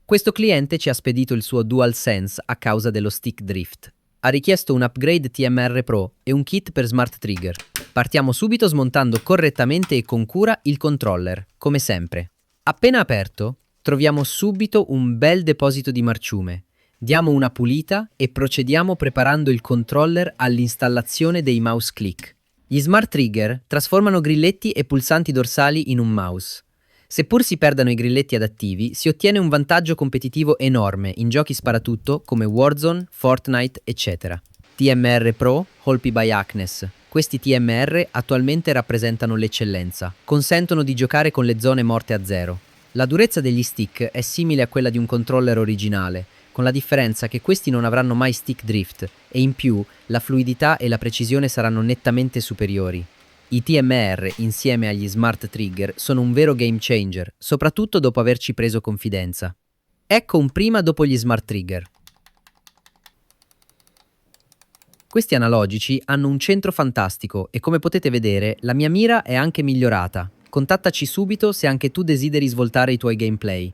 Questo cliente ci ha spedito il suo DualSense a causa dello stick drift. Ha richiesto un upgrade TMR Pro e un kit per Smart Trigger. Partiamo subito smontando correttamente e con cura il controller, come sempre. Appena aperto, troviamo subito un bel deposito di marciume. Diamo una pulita e procediamo preparando il controller all'installazione dei mouse click. Gli Smart Trigger trasformano grilletti e pulsanti dorsali in un mouse. Seppur si perdano i grilletti adattivi, si ottiene un vantaggio competitivo enorme in giochi sparatutto come Warzone, Fortnite, eccetera. TMR Pro, Holpy by Acnes. Questi TMR attualmente rappresentano l'eccellenza. Consentono di giocare con le zone morte a zero. La durezza degli stick è simile a quella di un controller originale, con la differenza che questi non avranno mai stick drift e in più la fluidità e la precisione saranno nettamente superiori. I TMR insieme agli Smart Trigger sono un vero game changer, soprattutto dopo averci preso confidenza. Ecco un prima dopo gli Smart Trigger. Questi analogici hanno un centro fantastico e come potete vedere la mia mira è anche migliorata. Contattaci subito se anche tu desideri svoltare i tuoi gameplay.